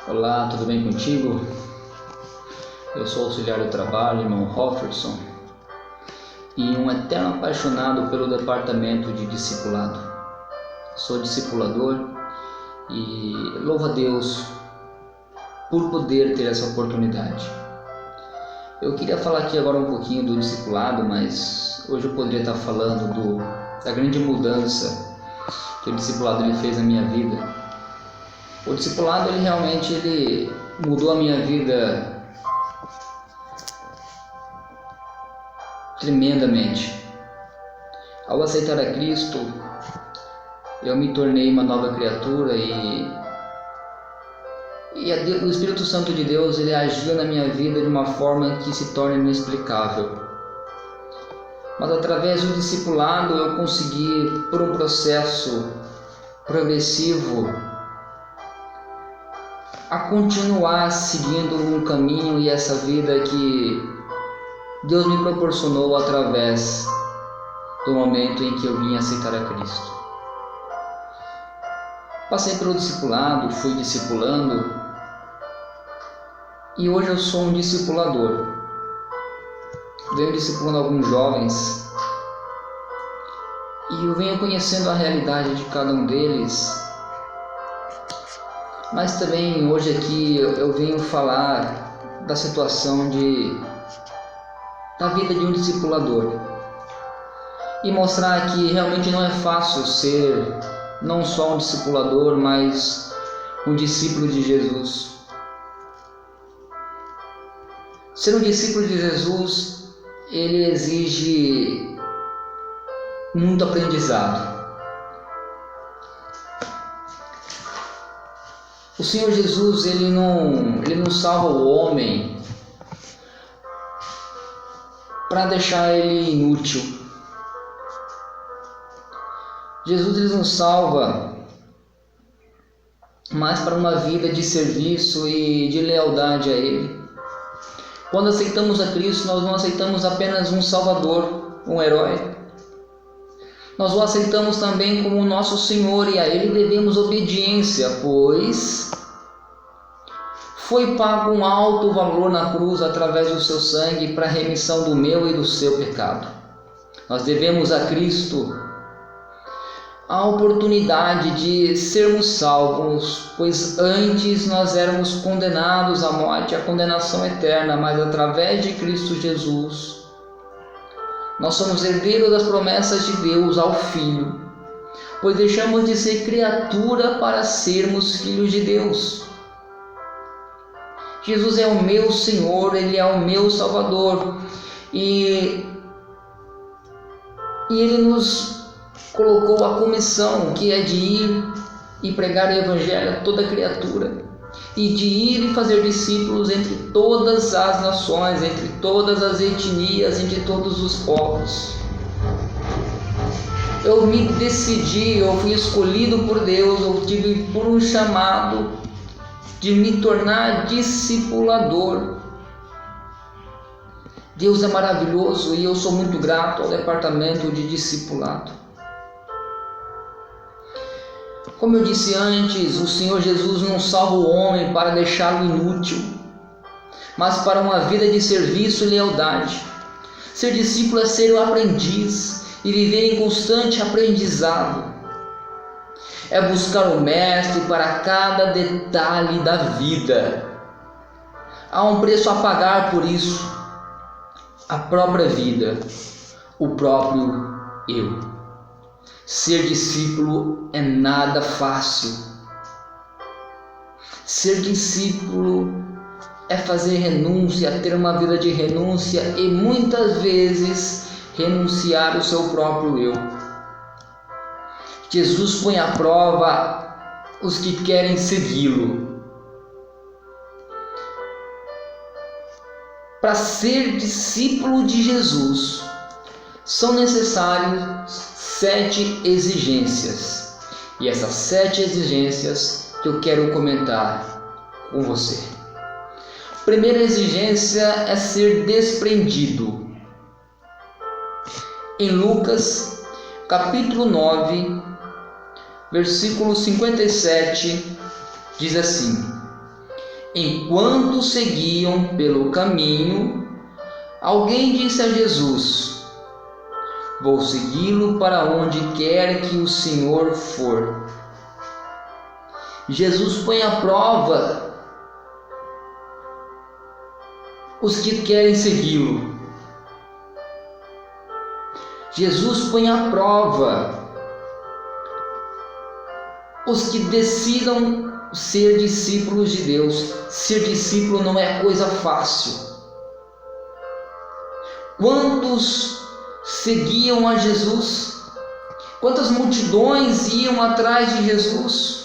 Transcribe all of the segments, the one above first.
Olá, tudo bem contigo? Eu sou auxiliar de trabalho, irmão Hofferson, e um eterno apaixonado pelo departamento de discipulado. Sou discipulador e louvo a Deus por poder ter essa oportunidade. Eu queria falar aqui agora um pouquinho do discipulado, mas hoje eu poderia estar falando da grande mudança que o discipulado ele fez na minha vida. O discipulado ele realmente mudou a minha vida tremendamente. Ao aceitar a Cristo, eu me tornei uma nova criatura e o Espírito Santo de Deus ele agiu na minha vida de uma forma que se torna inexplicável. Mas através do discipulado eu consegui, por um processo progressivo, a continuar seguindo um caminho e essa vida que Deus me proporcionou através do momento em que eu vim aceitar a Cristo. Passei pelo discipulado, fui discipulando e hoje eu sou um discipulador. Venho discipulando alguns jovens e eu venho conhecendo a realidade de cada um deles. Mas também hoje aqui eu venho falar da situação da vida de um discipulador e mostrar que realmente não é fácil ser não só um discipulador, mas um discípulo de Jesus. Ser um discípulo de Jesus, ele exige muito aprendizado. O Senhor Jesus, ele não salva o homem para deixar ele inútil. Jesus ele nos salva mais para uma vida de serviço e de lealdade a Ele. Quando aceitamos a Cristo, nós não aceitamos apenas um Salvador, um herói. Nós o aceitamos também como nosso Senhor e a Ele devemos obediência, pois foi pago um alto valor na cruz através do seu sangue para a remissão do meu e do seu pecado. Nós devemos a Cristo a oportunidade de sermos salvos, pois antes nós éramos condenados à morte, à condenação eterna, mas através de Cristo Jesus nós somos herdeiros das promessas de Deus ao Filho, pois deixamos de ser criatura para sermos filhos de Deus. Jesus é o meu Senhor, Ele é o meu Salvador e Ele nos colocou a comissão que é de ir e pregar o Evangelho a toda criatura e de ir e fazer discípulos entre todas as nações, entre todas as etnias, entre todos os povos. Eu me decidi, eu fui escolhido por Deus, eu tive por um chamado de me tornar discipulador. Deus é maravilhoso e eu sou muito grato ao departamento de discipulado. Como eu disse antes, o Senhor Jesus não salva o homem para deixá-lo inútil, mas para uma vida de serviço e lealdade. Ser discípulo é ser o aprendiz e viver em constante aprendizado. É buscar o Mestre para cada detalhe da vida. Há um preço a pagar por isso, a própria vida, o próprio eu. Ser discípulo é nada fácil. Ser discípulo é fazer renúncia, ter uma vida de renúncia e muitas vezes renunciar o seu próprio eu. Jesus põe à prova os que querem segui-lo. Para ser discípulo de Jesus, são necessárias 7 exigências. E essas 7 exigências que eu quero comentar com você. Primeira exigência é ser desprendido. Em Lucas, capítulo 9, versículo 57, diz assim: Enquanto seguiam pelo caminho, alguém disse a Jesus: vou segui-lo para onde quer que o Senhor for. Jesus põe à prova os que querem segui-lo. Jesus põe à prova os que decidam ser discípulos de Deus. Ser discípulo não é coisa fácil. Quantos seguiam a Jesus? Quantas multidões iam atrás de Jesus?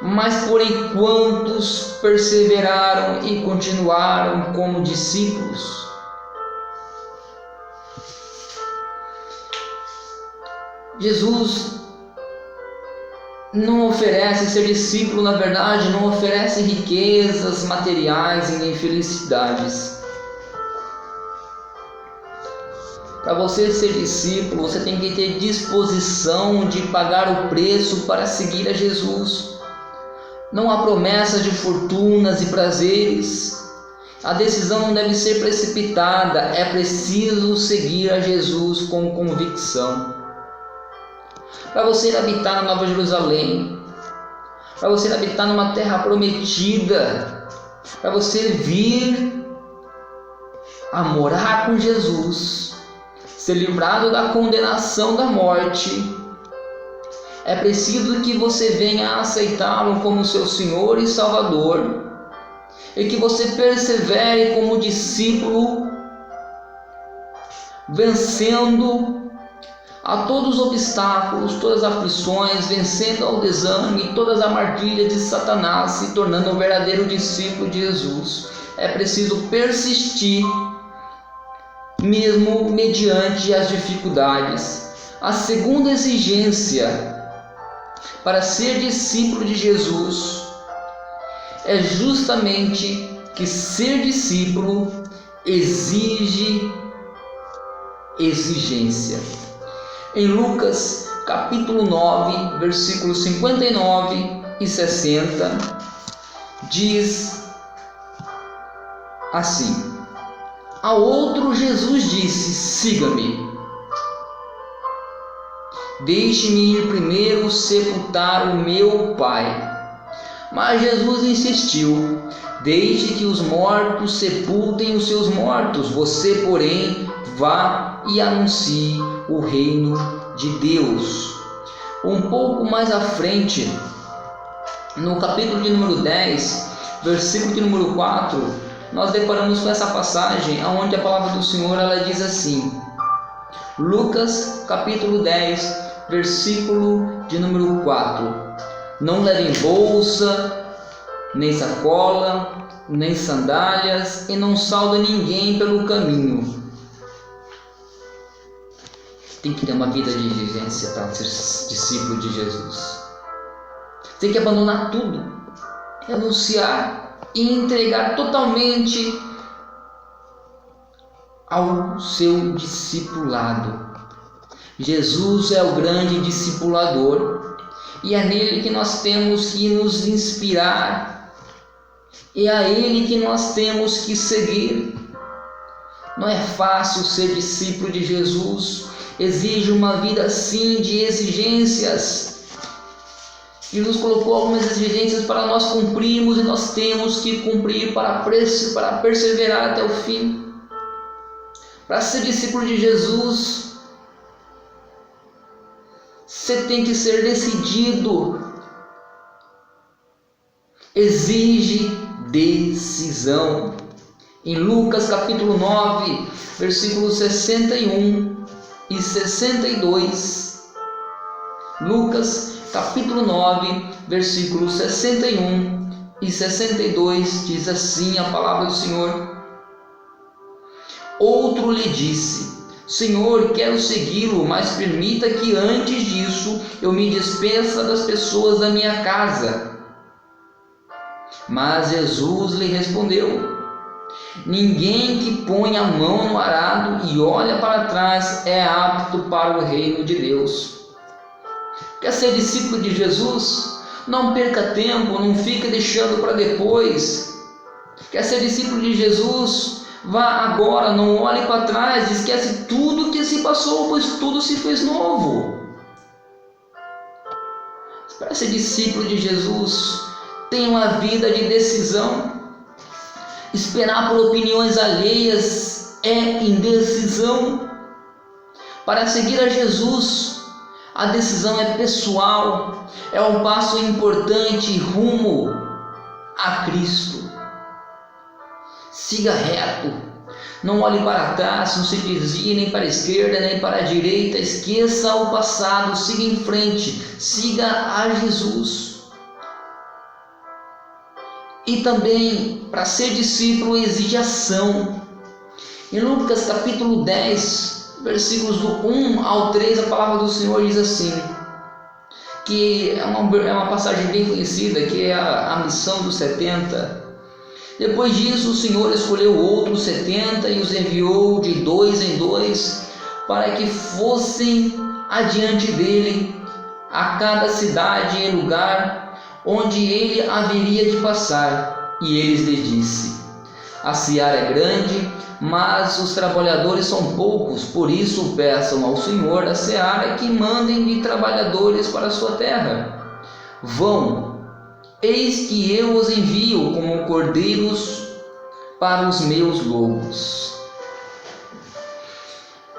Mas porém quantos perseveraram e continuaram como discípulos? Jesus não oferece, ser discípulo na verdade não oferece riquezas materiais e nem felicidades. Para você ser discípulo, você tem que ter disposição de pagar o preço para seguir a Jesus. Não há promessas de fortunas e prazeres. A decisão não deve ser precipitada, é preciso seguir a Jesus com convicção. Para você habitar na Nova Jerusalém, para você habitar numa terra prometida, para você vir a morar com Jesus, ser livrado da condenação da morte, é preciso que você venha a aceitá-lo como seu Senhor e Salvador, e que você persevere como discípulo, vencendo a todos os obstáculos, todas as aflições, vencendo ao desânimo e todas as armadilhas de Satanás, se tornando um verdadeiro discípulo de Jesus. É preciso persistir, mesmo mediante as dificuldades. A segunda exigência para ser discípulo de Jesus é justamente que ser discípulo exige exigência. Em Lucas capítulo 9, versículos 59 e 60, diz assim: a outro Jesus disse: siga-me. Deixe-me ir primeiro sepultar o meu pai. Mas Jesus insistiu: deixe que os mortos sepultem os seus mortos. Você, porém, vá e anuncie o reino de Deus. Um pouco mais à frente, no capítulo de número 10, versículo de número 4, nós deparamos com essa passagem onde a palavra do Senhor ela diz assim. Lucas capítulo 10, versículo de número 4: não levem bolsa, nem sacola, nem sandálias, e não saudem ninguém pelo caminho. Tem que ter uma vida de exigência para ser discípulo de Jesus. Tem que abandonar tudo, renunciar e entregar totalmente ao seu discipulado. Jesus é o grande discipulador e é nele que nós temos que nos inspirar, é a ele que nós temos que seguir. Não é fácil ser discípulo de Jesus, exige uma vida sim de exigências. E nos colocou algumas exigências para nós cumprirmos, e nós temos que cumprir para perseverar até o fim. Para ser discípulo de Jesus, você tem que ser decidido. Exige decisão. Em Lucas capítulo 9, versículos 61 e 62. Lucas capítulo 9, versículos 61 e 62, diz assim a palavra do Senhor: outro lhe disse: Senhor, quero segui-lo, mas permita que antes disso eu me despeça das pessoas da minha casa. Mas Jesus lhe respondeu: ninguém que põe a mão no arado e olha para trás é apto para o reino de Deus. Quer ser discípulo de Jesus? Não perca tempo, não fique deixando para depois. Quer ser discípulo de Jesus? Vá agora, não olhe para trás, esquece tudo que se passou, pois tudo se fez novo. Para ser discípulo de Jesus, tenha uma vida de decisão. Esperar por opiniões alheias é indecisão. Para seguir a Jesus, a decisão é pessoal, é um passo importante rumo a Cristo. Siga reto, não olhe para trás, não se desvie nem para a esquerda nem para a direita, esqueça o passado, siga em frente, siga a Jesus. E também, para ser discípulo, exige ação. Em Lucas capítulo 10, versículos do 1 ao 3, a palavra do Senhor diz assim, que é uma passagem bem conhecida, que é a missão dos 70. Depois disso, o Senhor escolheu outros 70 e os enviou de 2 em 2 para que fossem adiante dele a cada cidade e lugar onde ele haveria de passar. E eles lhe disse: a seara é grande, mas os trabalhadores são poucos, por isso peçam ao Senhor da seara que mandem de trabalhadores para a sua terra. Vão, eis que eu os envio como cordeiros para os meus lobos.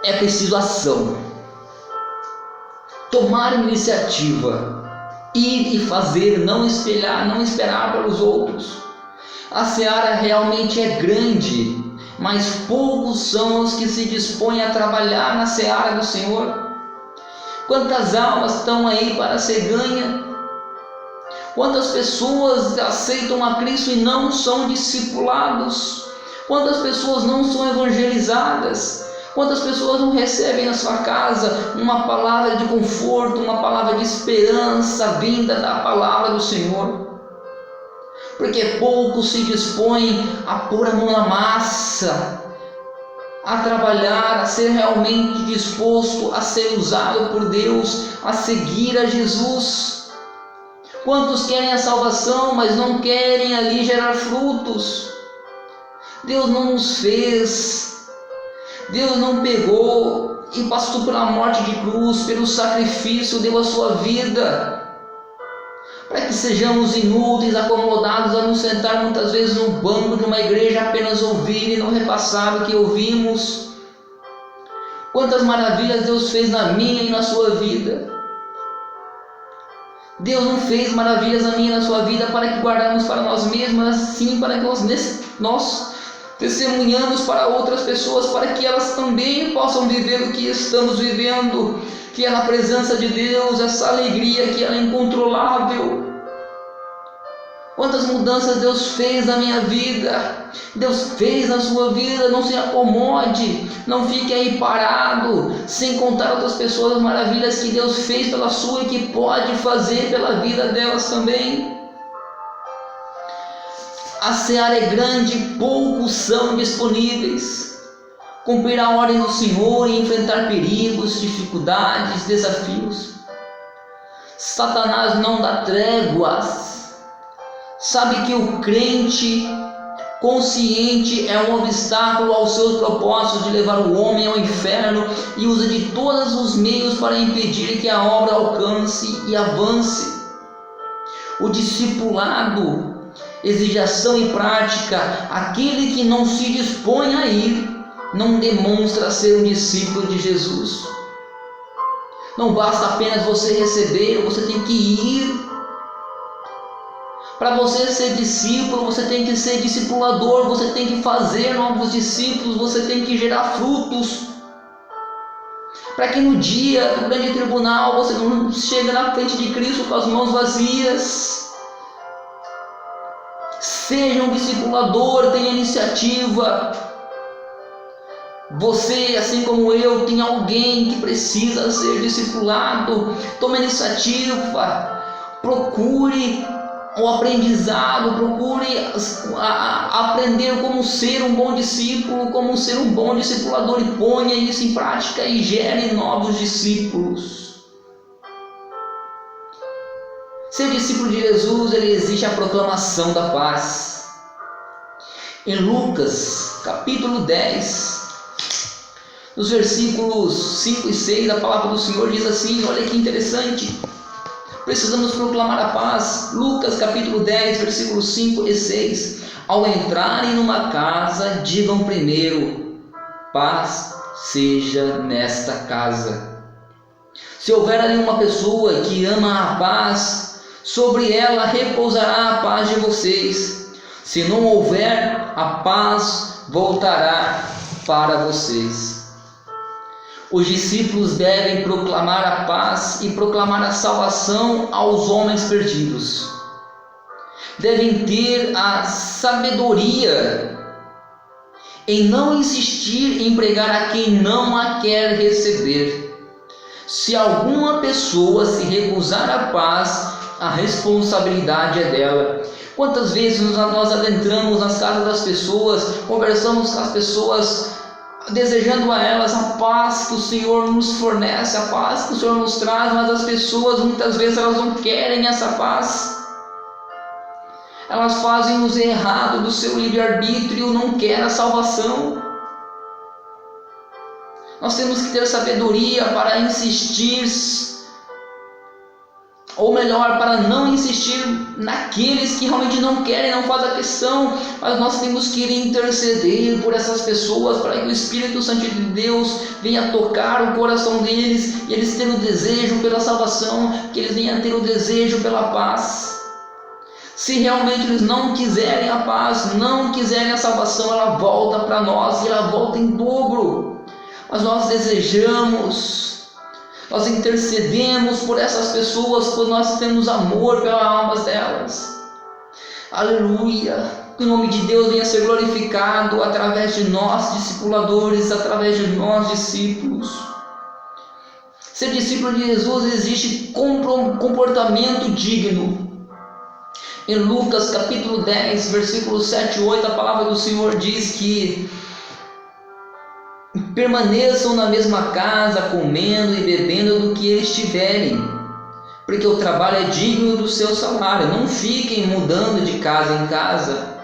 É preciso ação, tomar iniciativa, ir e fazer, não espelhar, não esperar pelos outros. A seara realmente é grande, mas poucos são os que se dispõem a trabalhar na seara do Senhor. Quantas almas estão aí para ser ganha? Quantas pessoas aceitam a Cristo e não são discipulados? Quantas pessoas não são evangelizadas? Quantas pessoas não recebem na sua casa uma palavra de conforto, uma palavra de esperança vinda da palavra do Senhor? Porque poucos se dispõem a pôr a mão na massa, a trabalhar, a ser realmente disposto a ser usado por Deus, a seguir a Jesus. Quantos querem a salvação, mas não querem ali gerar frutos? Deus não nos fez, Deus não pegou e passou pela morte de cruz, pelo sacrifício, deu a sua vida, para que sejamos inúteis, acomodados a nos sentar muitas vezes no banco de uma igreja, apenas ouvir e não repassar o que ouvimos. Quantas maravilhas Deus fez na minha e na sua vida. Deus não fez maravilhas na minha e na sua vida para que guardamos para nós mesmos, mas sim para que nós testemunhamos para outras pessoas, para que elas também possam viver o que estamos vivendo, que é na presença de Deus, essa alegria que é incontrolável. Quantas mudanças Deus fez na minha vida, Deus fez na sua vida. Não se acomode, não fique aí parado, sem contar outras pessoas as maravilhas que Deus fez pela sua e que pode fazer pela vida delas também. A seara é grande, poucos são disponíveis. Cumprir a ordem do Senhor e enfrentar perigos, dificuldades, desafios. Satanás não dá tréguas. Sabe que o crente consciente é um obstáculo aos seus propósitos de levar o homem ao inferno e usa de todos os meios para impedir que a obra alcance e avance. O discipulado exige ação e prática. Aquele que não se dispõe a ir não demonstra ser um discípulo de Jesus. Não basta apenas você receber, você tem que ir. Para você ser discípulo, você tem que ser discipulador, você tem que fazer novos discípulos, você tem que gerar frutos. Para que no dia do grande tribunal você não chegue na frente de Cristo com as mãos vazias. Seja um discipulador, tenha iniciativa. Você, assim como eu, tem alguém que precisa ser discipulado. Tome iniciativa, procure o aprendizado, procure aprender como ser um bom discípulo, como ser um bom discipulador, e ponha isso em prática e gere novos discípulos. Ser discípulo de Jesus, ele exige a proclamação da paz. Em Lucas, capítulo 10, nos versículos 5 e 6, a palavra do Senhor diz assim, olha que interessante. Precisamos proclamar a paz. Lucas, capítulo 10, versículos 5 e 6. Ao entrarem numa casa, digam primeiro, paz seja nesta casa. Se houver ali uma pessoa que ama a paz, sobre ela repousará a paz de vocês. Se não houver, a paz voltará para vocês. Os discípulos devem proclamar a paz e proclamar a salvação aos homens perdidos. Devem ter a sabedoria em não insistir em pregar a quem não a quer receber. Se alguma pessoa se recusar à paz, a responsabilidade é dela. Quantas vezes nós adentramos nas casas das pessoas, conversamos com as pessoas, desejando a elas a paz que o Senhor nos fornece, a paz que o Senhor nos traz, mas as pessoas muitas vezes elas não querem essa paz. Elas fazem o errado do seu livre-arbítrio, não querem a salvação. Nós temos que ter sabedoria para insistir, ou melhor, para não insistir naqueles que realmente não querem, não fazem a questão, mas nós temos que interceder por essas pessoas, para que o Espírito Santo de Deus venha tocar o coração deles, e eles tenham o desejo pela salvação, que eles venham ter o desejo pela paz. Se realmente eles não quiserem a paz, não quiserem a salvação, ela volta para nós, e ela volta em dobro. Mas nós desejamos, nós intercedemos por essas pessoas, pois nós temos amor pelas almas delas. Aleluia! Que o nome de Deus venha ser glorificado através de nós, discipuladores, através de nós, discípulos. Ser discípulo de Jesus exige comportamento digno. Em Lucas capítulo 10, versículos 7 e 8, a palavra do Senhor diz que permaneçam na mesma casa, comendo e bebendo do que eles tiverem, porque o trabalho é digno do seu salário. Não fiquem mudando de casa em casa.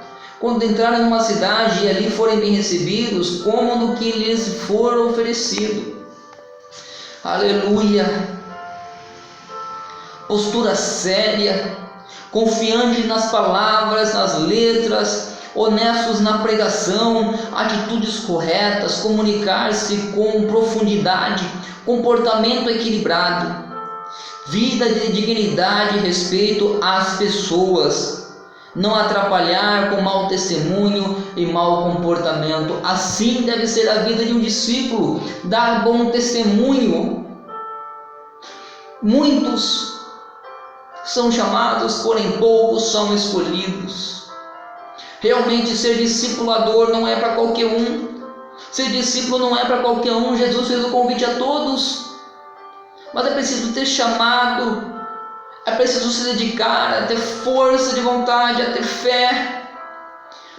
Quando entrarem numa cidade e ali forem bem recebidos, comam do que lhes for oferecido. Aleluia! Postura séria, confiante nas palavras, nas letras, honestos na pregação, atitudes corretas, comunicar-se com profundidade, comportamento equilibrado, vida de dignidade e respeito às pessoas, não atrapalhar com mau testemunho e mau comportamento. Assim deve ser a vida de um discípulo, dar bom testemunho. Muitos são chamados, porém poucos são escolhidos. Realmente ser discipulador não é para qualquer um. Ser discípulo não é para qualquer um. Jesus fez o convite a todos, mas é preciso ter chamado, é preciso se dedicar, a ter força de vontade, a ter fé,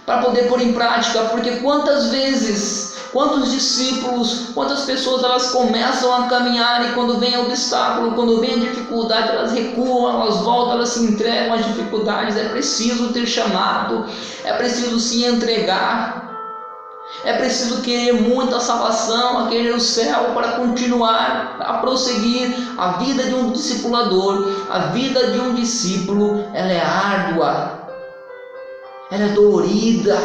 para poder pôr em prática. Porque quantas vezes, quantos discípulos, quantas pessoas elas começam a caminhar, e quando vem o obstáculo, quando vem a dificuldade, elas recuam, elas voltam, elas se entregam às dificuldades. É preciso ter chamado, é preciso se entregar, é preciso querer muito a salvação, a querer o céu, para continuar a prosseguir. A vida de um discipulador, a vida de um discípulo, ela é árdua, ela é dolorida.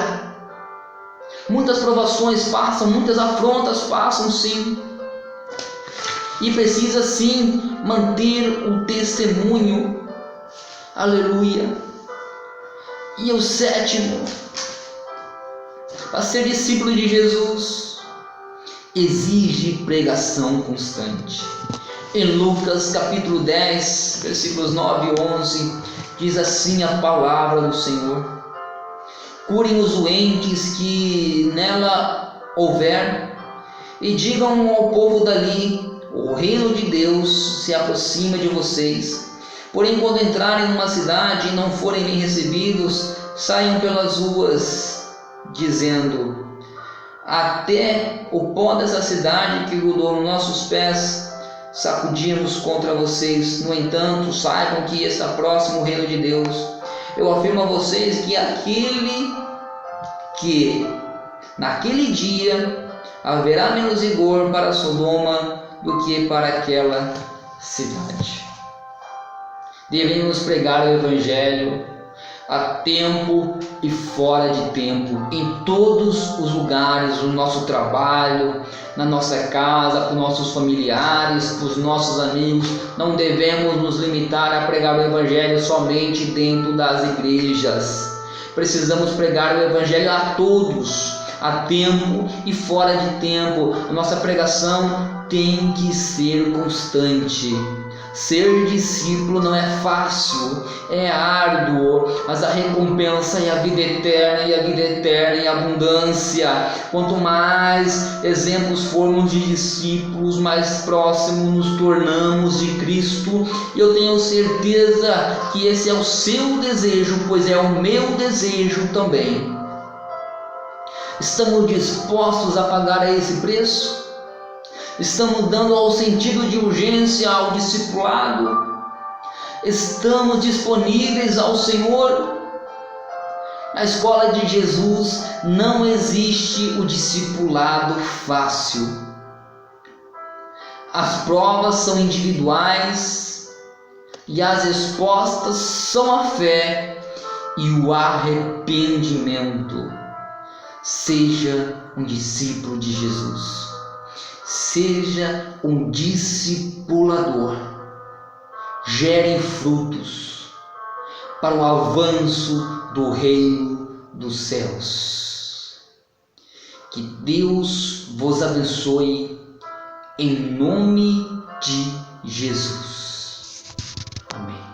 Muitas provações passam, muitas afrontas passam, sim. E precisa sim manter o testemunho. Aleluia. E o sétimo, para ser discípulo de Jesus, exige pregação constante. Em Lucas capítulo 10, versículos 9 e 11, diz assim a palavra do Senhor: curem os doentes que nela houver, e digam ao povo dali: o reino de Deus se aproxima de vocês. Porém, quando entrarem numa cidade e não forem bem recebidos, saiam pelas ruas, dizendo: até o pó dessa cidade que grudou nos nossos pés, sacudimos contra vocês. No entanto, saibam que está próximo o reino de Deus. Eu afirmo a vocês que naquele dia haverá menos rigor para Sodoma do que para aquela cidade. Devemos pregar o Evangelho a tempo e fora de tempo, em todos os lugares, no nosso trabalho, na nossa casa, para os nossos familiares, para os nossos amigos. Não devemos nos limitar a pregar o Evangelho somente dentro das igrejas. Precisamos pregar o Evangelho a todos, a tempo e fora de tempo. A nossa pregação tem que ser constante. Ser discípulo não é fácil, é árduo, mas a recompensa é a vida eterna, e a vida eterna em abundância. Quanto mais exemplos formos de discípulos, mais próximos nos tornamos de Cristo. E eu tenho certeza que esse é o seu desejo, pois é o meu desejo também. Estamos dispostos a pagar esse preço? Estamos dando ao sentido de urgência ao discipulado? Estamos disponíveis ao Senhor? Na escola de Jesus não existe o discipulado fácil. As provas são individuais e as respostas são a fé e o arrependimento. Seja um discípulo de Jesus. Seja um discipulador. Gere frutos para o avanço do reino dos céus. Que Deus vos abençoe em nome de Jesus. Amém.